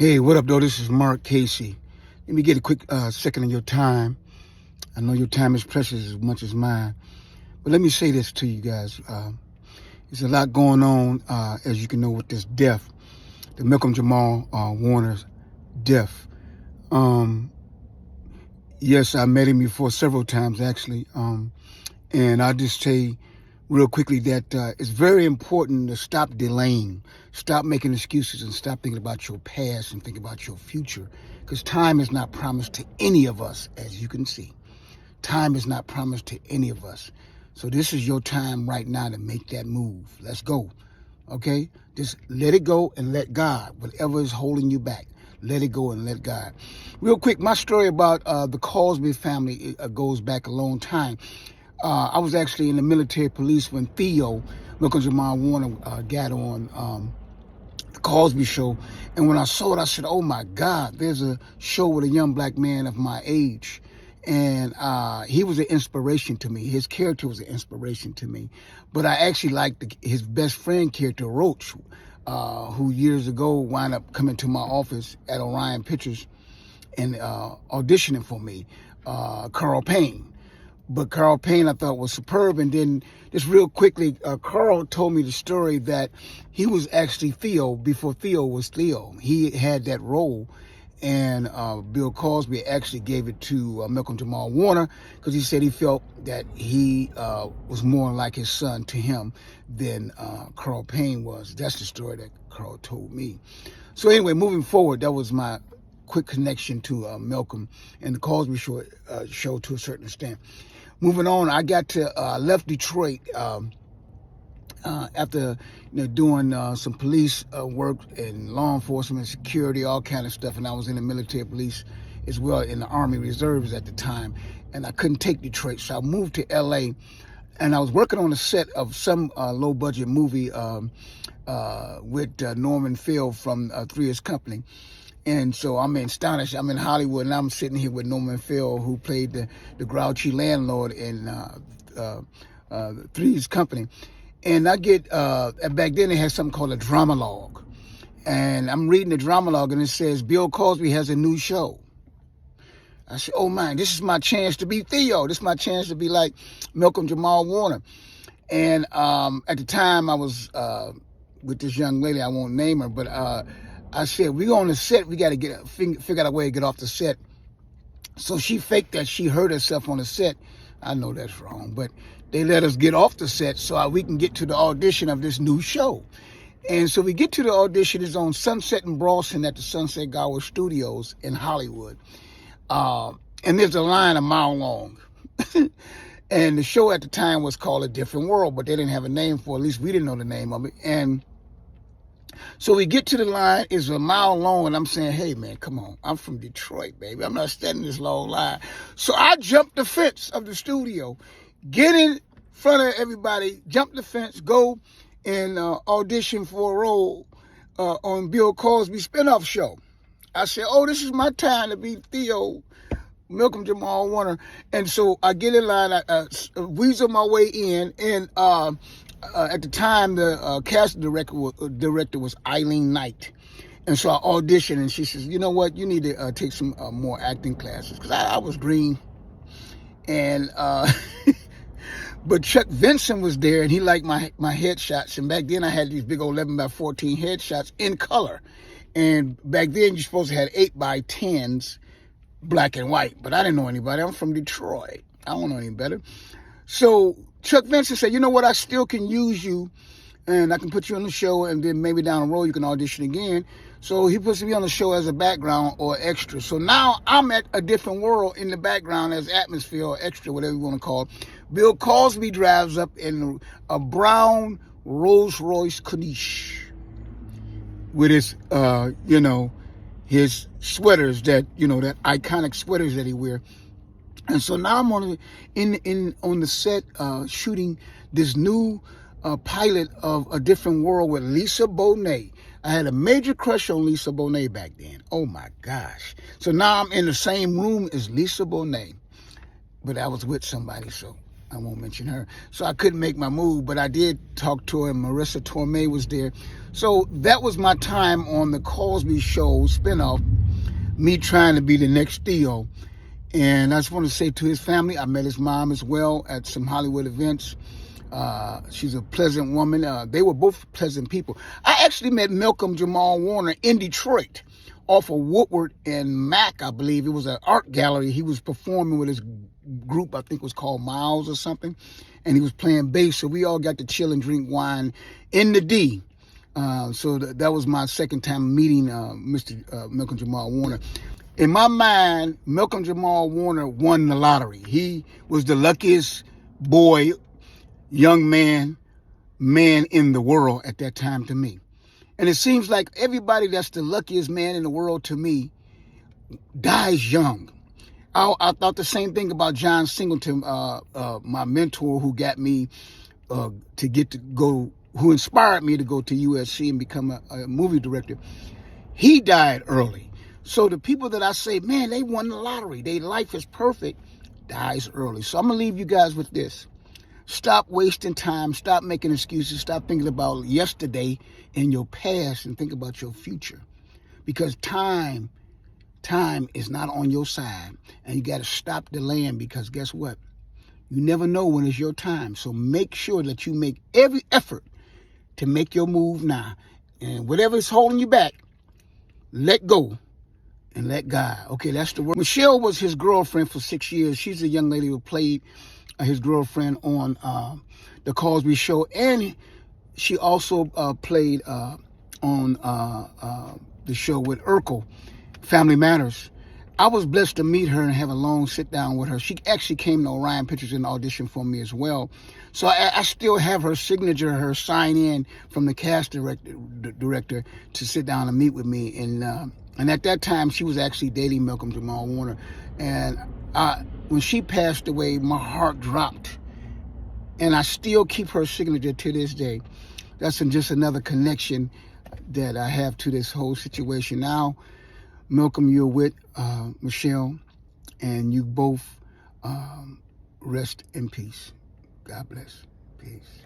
Hey, what up, though? This is Marc, Cayce. Let me get a quick second of your time. I know your time is precious as much as mine. But let me say this to you guys. There's a lot going on, as you can know, with this death. The MalcolmJamal Warner's death. Yes, I met him before several times, actually. And I'll just say real quickly that it's very important to stop delaying, stop making excuses, and stop thinking about your past and think about your future. Because time is not promised to any of us, as you can see. Time is not promised to any of us. So this is your time right now to make that move. Let's go. Okay? Just let it go and let God. Whatever is holding you back, let it go and let God. Real quick, my story about the Cosbys family goes back a long time. I was actually in the military police when Theo, MalcolmJamal Warner, got on the Cosby show. And when I saw it, I said, oh my God, there's a show with a young black man of my age. And he was an inspiration to me. His character was an inspiration to me. But I actually liked his best friend character, Roach, who years ago wound up coming to my office at Orion Pictures and auditioning for me, Carl Payne. But Carl Payne, I thought, was superb. And then just real quickly, Carl told me the story that he was actually Theo before Theo was Theo. He had that role. And Bill Cosby actually gave it to MalcolmJamal Warner because he said he felt that he was more like his son to him than Carl Payne was. That's the story that Carl told me. So anyway, moving forward, that was my quick connection to Malcolm and the Cosby show to a certain extent. Moving on, I got to left Detroit after doing some police work and law enforcement, security, all kind of stuff, and I was in the military police as well in the Army Reserves at the time, and I couldn't take Detroit, so I moved to L.A. and I was working on a set of some low-budget movie with Norman Field from Three's Company. And so I'm astonished. I'm in Hollywood, and I'm sitting here with Norman Field, who played the grouchy landlord in Three's Company. And I get, back then they had something called a dramalog. And I'm reading the dramalog, and it says, Bill Cosby has a new show. I said, oh, man, this is my chance to be Theo. This is my chance to be like MalcolmJamal Warner. And at the time, I was with this young lady. I won't name her, but I said, we're on the set. We got to figure out a way to get off the set. So she faked that she hurt herself on the set. I know that's wrong, but they let us get off the set so we can get to the audition of this new show. And so we get to the audition. It's on Sunset and Boston at the Sunset Gower Studios in Hollywood. And there's a line a mile long. And the show at the time was called A Different World, but they didn't have a name for it. At least we didn't know the name of it. And so we get to the line, it's a mile long, and I'm saying, hey, man, come on. I'm from Detroit, baby. I'm not standing this long line. So I jumped the fence of the studio, get in front of everybody, jump the fence, go and audition for a role on Bill Cosby's spinoff show. I said, oh, this is my time to be Theo, MalcolmJamal Warner. And so I get in line, I weasel my way in, and at the time, the casting director was Eileen Knight. And so I auditioned, and she says, you know what, you need to take some more acting classes. Because I was green. And but Chuck Vincent was there, and he liked my headshots. And back then, I had these big old 11x14 headshots in color. And back then, you're supposed to have 8x10s, black and white. But I didn't know anybody. I'm from Detroit. I don't know any better. So Chuck Vincent said, you know what, I still can use you, and I can put you on the show, and then maybe down the road you can audition again. So he puts me on the show as a background or extra. So now I'm at a different world in the background as atmosphere or extra, whatever you want to call it. Bill Cosby drives up in a brown Rolls-Royce Corniche with his, his sweaters that iconic sweaters that he wears. And so now I'm on the set shooting this new pilot of A Different World with Lisa Bonet. I had a major crush on Lisa Bonet back then. Oh my gosh. So now I'm in the same room as Lisa Bonet. But I was with somebody, so I won't mention her. So I couldn't make my move, but I did talk to her, and Marissa Torme was there. So that was my time on the Cosby Show spinoff, me trying to be the next Theo. And I just want to say to his family, I met his mom as well at some Hollywood events. She's a pleasant woman. They were both pleasant people. I actually met MalcolmJamal Warner in Detroit off of Woodward and Mac, I believe. It was an art gallery. He was performing with his group, I think it was called Miles or something, and he was playing bass. So we all got to chill and drink wine in the D. So that was my second time meeting Mr. MalcolmJamal Warner. In my mind, MalcolmJamal Warner won the lottery. He was the luckiest boy, young man in the world at that time to me. And it seems like everybody that's the luckiest man in the world to me dies young. I thought the same thing about John Singleton, my mentor who got me to get to go, who inspired me to go to USC and become a movie director. He died early. So the people that I say, man, they won the lottery, their life is perfect, dies early. So I'm going to leave you guys with this. Stop wasting time. Stop making excuses. Stop thinking about yesterday and your past and think about your future. Because time is not on your side. And you got to stop delaying, because guess what? You never know when it's your time. So make sure that you make every effort to make your move now. And whatever is holding you back, let go and let God. Okay, that's the word. Michelle was his girlfriend for 6 years. She's the young lady who played his girlfriend on the Cosby Show, and she also played on the show with Urkel, Family Matters. I was blessed to meet her and have a long sit down with her. She actually came to Orion Pictures and auditioned for me as well. So I still have her signature, her sign in from the cast director to sit down and meet with me. And at that time, she was actually dating MalcolmJamal Warner. And when she passed away, my heart dropped. And I still keep her signature to this day. That's just another connection that I have to this whole situation. Now, Malcolm, you're with Michelle, and you both rest in peace. God bless. Peace.